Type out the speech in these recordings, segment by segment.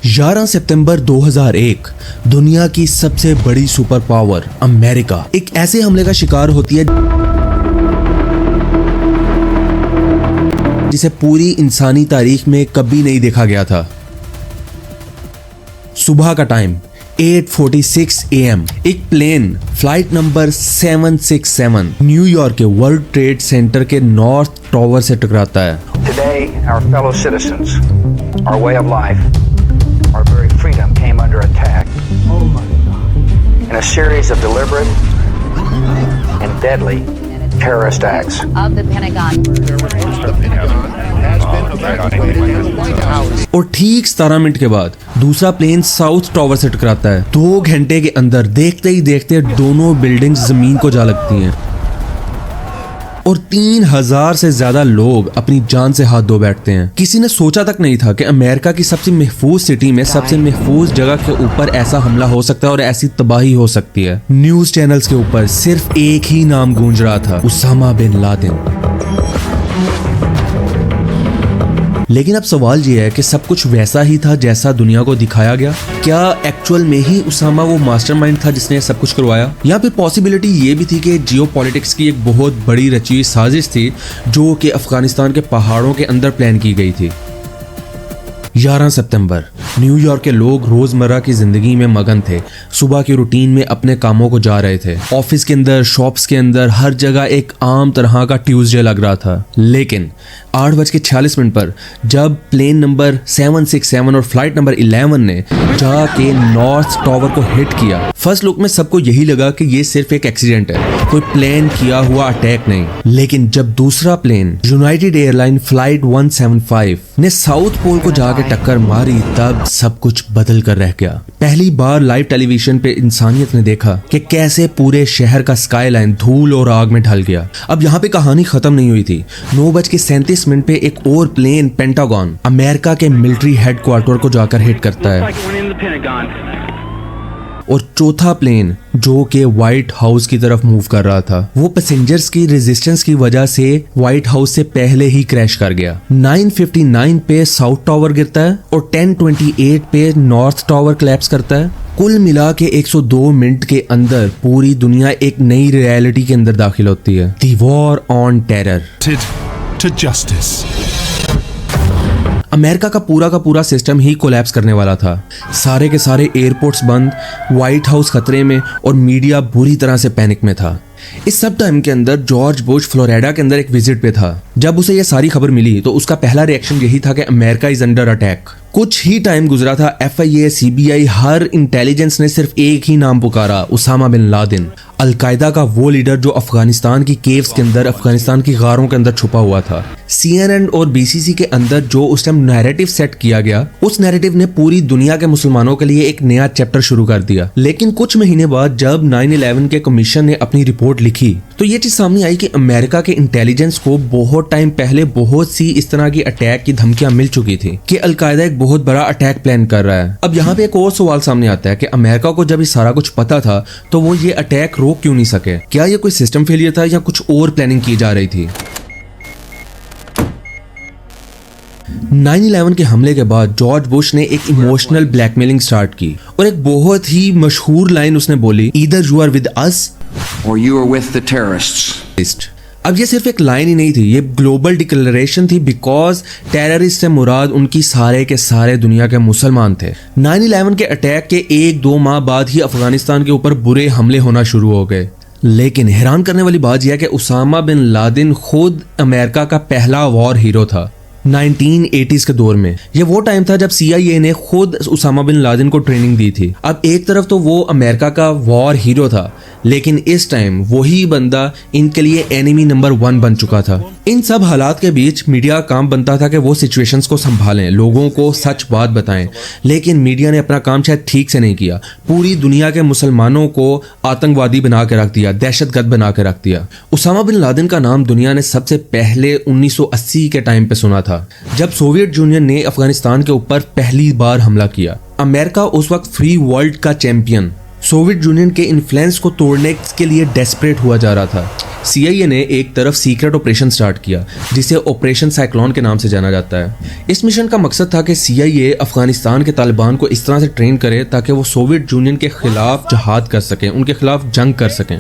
11 सितंबर 2001 दुनिया की सबसे बड़ी सुपर पावर अमेरिका एक ऐसे हमले का शिकार होती है जिसे पूरी इंसानी तारीख में कभी नहीं देखा गया था। सुबह का टाइम 8:46 AM एक प्लेन फ्लाइट नंबर 767 न्यूयॉर्क के वर्ल्ड ट्रेड सेंटर के नॉर्थ टावर से टकराता है। Today, our fellow citizens, our way of life, our very freedom came under attack. Oh my God. In a series of deliberate and deadly terrorist acts. Of the Pentagon. और ठीक 17 minute के बाद दूसरा plane south tower से टकराता है। 2 घंटे के अंदर देखते ही देखते दोनों बिल्डिंग्स जमीन को जा लगती हैं और 3000 से ज्यादा लोग अपनी जान से हाथ धो बैठते हैं। किसी ने सोचा तक नहीं था कि अमेरिका की सबसे महफूज सिटी में सबसे महफूज जगह के ऊपर ऐसा हमला हो सकता है और ऐसी तबाही हो सकती है। न्यूज चैनल्स के ऊपर सिर्फ एक ही नाम गूंज रहा था, उसामा बिन लादेन। लेकिन अब सवाल ये है कि सब कुछ वैसा ही था जैसा दुनिया को दिखाया गया? क्या एक्चुअल में ही उसामा वो मास्टरमाइंड था जिसने सब कुछ करवाया, या फिर पॉसिबिलिटी ये भी थी कि जियोपॉलिटिक्स की एक बहुत बड़ी रची हुई साजिश थी जो कि अफगानिस्तान के पहाड़ों के अंदर प्लान की गई थी। 11 सितंबर न्यूयॉर्क के लोग रोजमर्रा की जिंदगी में मगन थे। सुबह की रूटीन में अपने कामों को जा रहे थे। ऑफिस के अंदर, शॉप्स के अंदर, हर जगह एक आम तरह का ट्यूसडे लग रहा था। लेकिन 8:46 पर जब प्लेन नंबर 767 और फ्लाइट नंबर 11 ने जाके नॉर्थ टावर को हिट किया, फर्स्ट लुक में सबको यही लगा कि ये सिर्फ एक एक्सीडेंट है, कोई प्लान किया हुआ अटैक नहीं। लेकिन जब दूसरा प्लेन यूनाइटेड एयरलाइन फ्लाइट 175 ने साउथ पोल को जाके टक्कर मारी, तब सब कुछ बदल कर रह गया। पहली बार लाइव टेलीविजन पे इंसानियत ने देखा कि कैसे पूरे शहर का स्काईलाइन धूल और आग में ढल गया। अब यहाँ पे कहानी खत्म नहीं हुई थी। 9:37 पे एक और प्लेन पेंटागन अमेरिका के मिलिट्री हेडक्वार्टर को जाकर हिट करता है और चौथा प्लेन जो कि व्हाइट हाउस की तरफ मूव कर रहा था, वो पैसेंजर्स की रेजिस्टेंस की वजह से व्हाइट हाउस से पहले ही क्रैश कर गया। 9:59 पे साउथ टावर गिरता है और 10:28 पे नॉर्थ टावर कोलैप्स करता है। कुल मिला के 102 मिनट के अंदर पूरी दुनिया एक नई रियलिटी के अंदर दाखिल होती है, the war on terror. To justice. America का पूरा सिस्टम ही कोलैप्स करने वाला था। सारे के सारे एयरपोर्ट्स बंद, व्हाइट हाउस खतरे में और मीडिया बुरी तरह से पैनिक में था। इस सब टाइम के अंदर जॉर्ज बुश फ्लोरिडा के अंदर एक विजिट पे था। जब उसे ये सारी खबर मिली तो उसका पहला रिएक्शन यही था कि अमेरिका इज अंडर अटैक। कुछ ही टाइम गुजरा था, FIA, CBI, हर इंटेलिजेंस ने सिर्फ एक ही नाम पुकारा, उसामा बिन लादेन। अलकायदा का वो लीडर जो अफगानिस्तान की केव्स के अंदर, अफगानिस्तान की गारों के अंदर छुपा हुआ था। CNN और BCC के अंदर जो उस टाइम नैरेटिव सेट किया गया, उस नैरेटिव ने पूरी दुनिया के मुसलमानों के लिए एक नया चैप्टर शुरू कर दिया। लेकिन कुछ महीने बाद जब 9/11 के कमीशन ने अपनी रिपोर्ट लिखी तो ये चीज सामने आई कि अमेरिका के इंटेलिजेंस को बहुत टाइम पहले बहुत सी इस तरह की अटैक की धमकियां मिल चुकी थी कि अलकायदा एक बहुत बड़ा अटैक प्लान कर रहा है। अब यहाँ पे एक और सवाल सामने आता है कि अमेरिका को जब ये सारा कुछ पता था तो वो ये अटैक रोक क्यों नहीं सके? क्या ये कोई सिस्टम फेलियर था या कुछ और प्लानिंग की जा रही थी? 9/11 के हमले के बाद जॉर्ज बुश ने एक इमोशनल ब्लैकमेलिंग स्टार्ट की और एक बहुत ही मशहूर लाइन उसने बोली, either you are with us Or you are with the terrorists. अब ये सिर्फ एक लाइन ही नहीं थी, ये ग्लोबल डिक्लेरेशन थी, बिकॉज टेररिस्ट से मुराद उनकी सारे के सारे दुनिया के मुसलमान थे। 9/11 के अटैक के 1-2 माह बाद ही अफगानिस्तान के ऊपर बुरे हमले होना शुरू हो गए। लेकिन हैरान करने वाली बात यह है कि उसामा बिन लादेन खुद अमेरिका का पहला वॉर हीरो था। 1980s के दौर में ये वो टाइम था जब CIA ने खुद उसामा बिन लादेन को ट्रेनिंग दी थी। अब एक तरफ तो वो अमेरिका का वॉर हीरो था, लेकिन इस टाइम वही बंदा इनके लिए एनिमी नंबर 1 बन चुका था। इन सब हालात के बीच मीडिया का काम बनता था कि वो सिचुएशंस को संभालें, लोगों को सच बात बताएं। लेकिन मीडिया ने अपना काम शायद ठीक से नहीं किया। पूरी दुनिया के मुसलमानों को आतंकवादी बना के रख दिया, दहशतगर्द बना के रख दिया। उसामा बिन लादेन का नाम दुनिया ने सबसे पहले 1980 के टाइम पे सुना था, जब सोवियत यूनियन ने अफगानिस्तान के ऊपर पहली बार हमला किया। अमेरिका उस वक्त फ्री वर्ल्ड का चैंपियन सोवियत यूनियन के इन्फ्लुएंस को तोड़ने के लिए डेस्परेट हुआ जा रहा था। CIA ने एक तरफ सीक्रेट ऑपरेशन स्टार्ट किया जिसे ऑपरेशन साइक्लोन के नाम से जाना जाता है। इस मिशन का मकसद था कि CIA अफगानिस्तान के तालिबान को इस तरह से ट्रेन करे ताकि वो सोवियत यूनियन के खिलाफ जहाद कर सकें, उनके खिलाफ जंग कर सकें।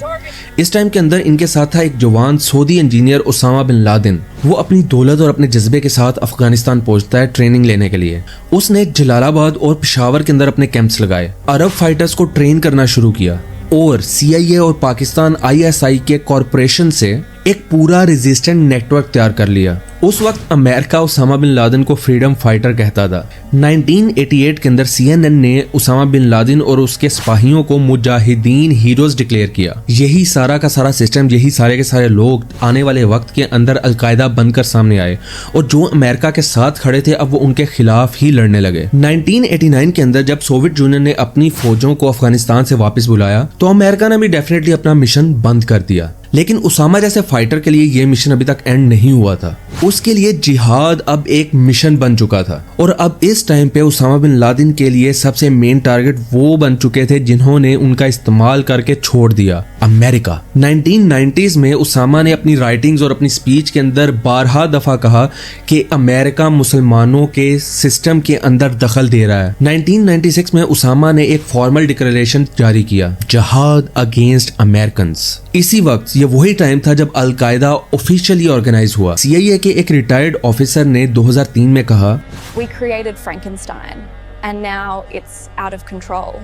इस टाइम के अंदर इनके साथ था एक जवान Saudi engineer Osama bin Laden. वो अपनी दौलत और अपने जज्बे के साथ अफगानिस्तान पहुंचता है ट्रेनिंग लेने के लिए। उसने जलालाबाद और पेशावर के अंदर अपने कैंप्स लगाए, अरब फाइटर्स को ट्रेन करना शुरू किया और CIA और पाकिस्तान ISI के कॉरपोरेशन से एक पूरा रेजिस्टेंट नेटवर्क तैयार कर लिया। उस वक्त अमेरिका उसामा बिन लादेन को फ्रीडम फाइटर कहता था। 1988 के अंदर CNN ने उसामा बिन लादेन और उसके सिपाहियों को मुजाहिदीन हीरोज डिक्लेयर किया। यही सारा का सारा सिस्टम, यही सारे के सारे लोग आने वाले वक्त के अंदर अलकायदा बनकर सामने आए और जो अमेरिका के साथ खड़े थे अब वो उनके खिलाफ ही लड़ने लगे। 1989 के अंदर जब सोवियत यूनियन ने अपनी फौजों को अफगानिस्तान से वापस बुलाया तो अमेरिका ने भी डेफिनेटली अपना मिशन बंद कर दिया। लेकिन उसामा जैसे फाइटर के लिए यह मिशन अभी तक एंड नहीं हुआ था। उसके लिए जिहाद अब एक मिशन बन चुका था और अब इस टाइम पे उसामा बिन लादेन के लिए सबसे मेन टारगेट वो बन चुके थे जिन्होंने उनका इस्तेमाल करके छोड़ दिया, अमेरिका। 1990s में उसामा ने अपनी राइटिंग्स और अपनी स्पीच के अंदर 12 दफा कहा कि अमेरिका मुसलमानों के सिस्टम के अंदर दखल दे रहा है। 1996 में उसामा ने एक फॉर्मल डिक्लेरेशन जारी किया, जहाद अगेंस्ट अमेरिकन। इसी वक्त ये वही टाइम था जब अलकायदा ऑफिशियली ऑर्गेनाइज हुआ। CIA के एक रिटायर्ड ऑफिसर ने 2003 में कहा, We created Frankenstein and now it's out of control.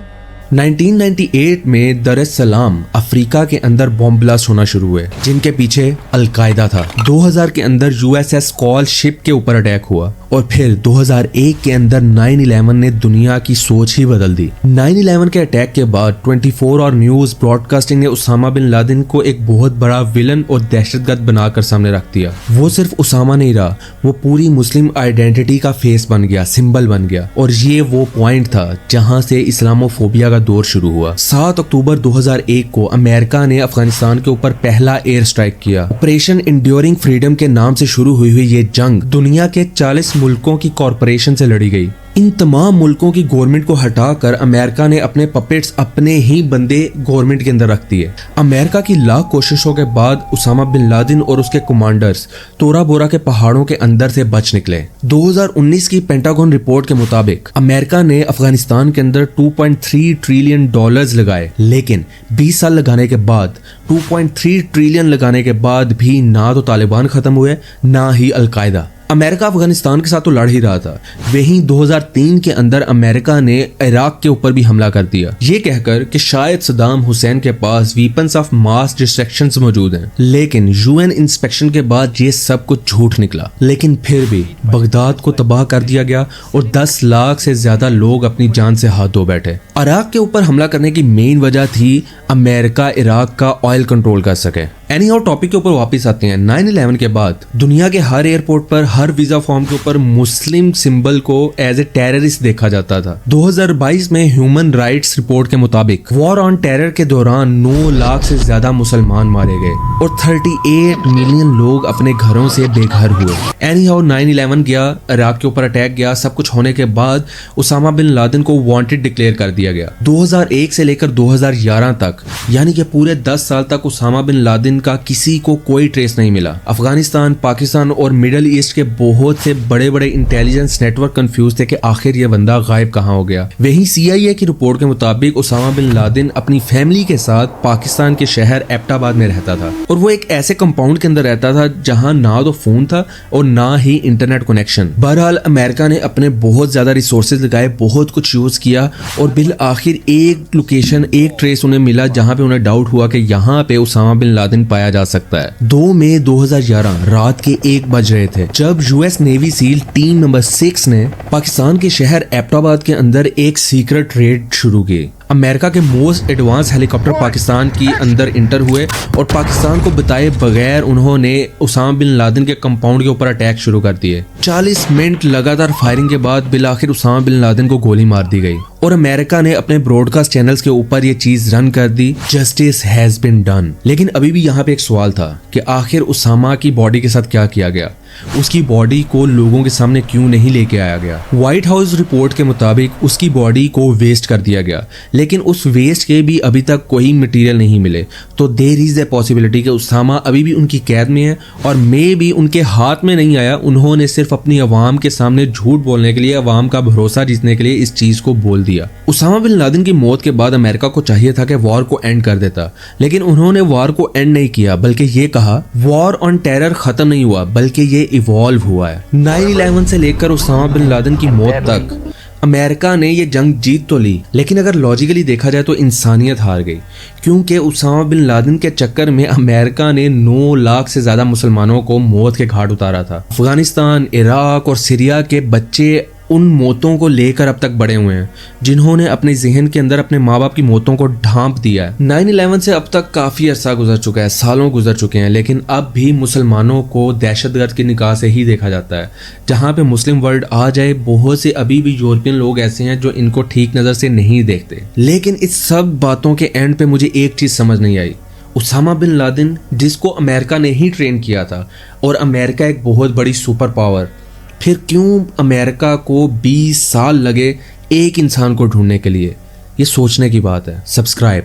1998 में दर एस सलाम अफ्रीका के अंदर बॉम्ब ब्लास्ट होना शुरू हुए जिनके पीछे अलकायदा था। 2000 के अंदर USS कॉल शिप के ऊपर अटैक हुआ और फिर 2001 के अंदर 9/11 ने दुनिया की सोच ही बदल दी। 9/11 के अटैक के बाद 24 और न्यूज ब्रॉडकास्टिंग ने उसामा बिन लादेन को एक बहुत बड़ा विलन और दहशतगर्द बनाकर सामने रख दिया। वो सिर्फ उसामा नहीं रहा, वो पूरी मुस्लिम आइडेंटिटी का फेस बन गया, सिंबल बन गया और ये वो पॉइंट था जहां से इस्लामोफोबिया दौर शुरू हुआ। 7 अक्टूबर 2001 को अमेरिका ने अफगानिस्तान के ऊपर पहला एयर स्ट्राइक किया। ऑपरेशन इंड्योरिंग फ्रीडम के नाम से शुरू हुई ये जंग दुनिया के 40 मुल्कों की कॉरपोरेशन से लड़ी गई। इन तमाम मुल्कों की गवर्नमेंट को हटाकर अमेरिका ने अपने पपेट्स, अपने ही बंदे गवर्नमेंट के अंदर रख दिए। अमेरिका की लाख कोशिशों के बाद उसामा बिन लादेन और उसके कमांडर्स तोरा बोरा के पहाड़ों के अंदर से बच निकले। 2019 की पेंटागन रिपोर्ट के मुताबिक अमेरिका ने अफगानिस्तान के अंदर $2.3 ट्रिलियन लगाए, लेकिन 20 साल लगाने के बाद 2.3 ट्रिलियन लगाने के बाद भी ना तो तालिबान खत्म हुए ना ही अलकायदा। अमेरिका अफगानिस्तान के साथ तो लड़ ही रहा था, वहीं 2003 के अंदर अमेरिका ने इराक के ऊपर भी हमला कर दिया, ये कहकर कि शायद सद्दाम हुसैन के पास वीपन्स ऑफ मास डिस्ट्रक्शंस मौजूद हैं। लेकिन UN इंस्पेक्शन के बाद ये सब कुछ झूठ निकला। लेकिन फिर भी बगदाद को तबाह कर दिया गया और 10 लाख से ज्यादा लोग अपनी जान से हाथ धो बैठे। इराक के ऊपर हमला करने की मेन वजह थी अमेरिका इराक का ऑयल कंट्रोल कर सके। एनी और टॉपिक के ऊपर वापस आते हैं। 9/11 के बाद दुनिया के हर एयरपोर्ट पर, हर वीजा फॉर्म के ऊपर मुस्लिम सिंबल को एज ए टेररिस्ट देखा जाता था। 2022 में ह्यूमन राइट्स रिपोर्ट के मुताबिक वॉर ऑन टेरर के दौरान 9 लाख से ज्यादा मुसलमान मारे गए और 38 मिलियन लोग अपने घरों से बेघर हुए। एनी हाउ 9/11 गया, इराक के ऊपर अटैक गया, सब कुछ होने के बाद उसामा बिन लादेन को वांटेड डिक्लेयर कर दिया गया। 2001 से लेकर 2011 तक, यानी कि पूरे 10 साल तक उसामा बिन लादेन का किसी को कोई ट्रेस नहीं मिला। अफगानिस्तान, पाकिस्तान और मिडिल ईस्ट के बहुत से बड़े बड़े इंटेलिजेंस नेटवर्क कंफ्यूज थे कि आखिर ये बंदा गायब कहां हो गया। वहीं CIA की रिपोर्ट के मुताबिक उसामा बिन लादेन अपनी फैमिली के साथ पाकिस्तान के शहर एबटाबाद में रहता था और वो एक ऐसे कंपाउंड के अंदर रहता था जहां ना तो फोन था और ना ही इंटरनेट कनेक्शन। बहरहाल अमेरिका ने अपने बहुत ज्यादा रिसोर्सेज लगाए, बहुत कुछ यूज किया और बिल आखिर एक लोकेशन, एक ट्रेस उन्हें मिला जहां पे उन्हें डाउट हुआ कि यहाँ पे उसामा बिन लादेन पाया जा सकता है। 2 मई 2011 रात के 1 बज रहे थे जब US navy seal team number 6 ने पाकिस्तान के शहर एबटाबाद के अंदर एक सीक्रेट रेड शुरू की। अमेरिका के मोस्ट एडवांस हेलीकॉप्टर पाकिस्तान की अंदर इंटर हुए और पाकिस्तान को बताए बगैर उन्होंने उसामा बिन लादेन के कंपाउंड के ऊपर अटैक शुरू कर दिए। 40 मिनट लगातार फायरिंग के बाद बिल आखिर उसामा बिन लादेन को गोली मार दी गई और अमेरिका ने अपने ब्रॉडकास्ट चैनल्स के ऊपर ये चीज रन कर दी, जस्टिस हैज बीन डन। लेकिन अभी भी यहाँ पे एक सवाल था कि आखिर उसामा की बॉडी के साथ क्या किया गया। उसकी बॉडी को लोगों के सामने क्यों नहीं लेके आया गया। व्हाइट हाउस रिपोर्ट के मुताबिक उसकी बॉडी को वेस्ट कर दिया गया, लेकिन उस वेस्ट के भी अभी तक कोई मटेरियल नहीं मिले। तो देयर इज द पॉसिबिलिटी कि उसामा अभी भी उनकी कैद में है और मे भी उनके हाथ में नहीं आया। उन्होंने सिर्फ अपनी आवाम के सामने झूठ बोलने के लिए, आवाम का भरोसा जीतने के लिए इस चीज को बोल दिया। उसामा बिन लादेन की मौत के बाद अमेरिका को चाहिए था कि वॉर को एंड कर देता, लेकिन उन्होंने वॉर को एंड नहीं किया, बल्कि ये कहा वॉर ऑन टेरर खत्म नहीं हुआ, बल्कि ये इवॉल्व हुआ है। 9/11 से लेकर उसामा बिन लादेन की मौत तक अमेरिका ने ये जंग जीत तो ली, लेकिन अगर लॉजिकली देखा जाए तो इंसानियत हार गई, क्योंकि उसामा बिन लादेन के चक्कर में अमेरिका ने 9 लाख से ज्यादा मुसलमानों को मौत के घाट उतारा था। अफगानिस्तान, इराक और सीरिया के बच्चे उन मौतों को लेकर अब तक बड़े हुए हैं, जिन्होंने अपने जहन के अंदर अपने माँ बाप की मौतों को ढांप दिया है। 9/11 से अब तक काफी अरसा गुजर चुका है, सालों गुजर चुके हैं, लेकिन अब भी मुसलमानों को दहशतगर्द की निगाह से ही देखा जाता है। जहाँ पे मुस्लिम वर्ल्ड आ जाए, बहुत से अभी भी यूरोपियन लोग ऐसे हैं जो इनको ठीक नजर से नहीं देखते। लेकिन इस सब बातों के एंड पे मुझे एक चीज समझ नहीं आई। उसामा बिन लादेन, जिसको अमेरिका ने ही ट्रेन किया था, और अमेरिका एक बहुत बड़ी सुपर पावर, फिर क्यों अमेरिका को 20 साल लगे एक इंसान को ढूंढने के लिए? ये सोचने की बात है। सब्सक्राइब।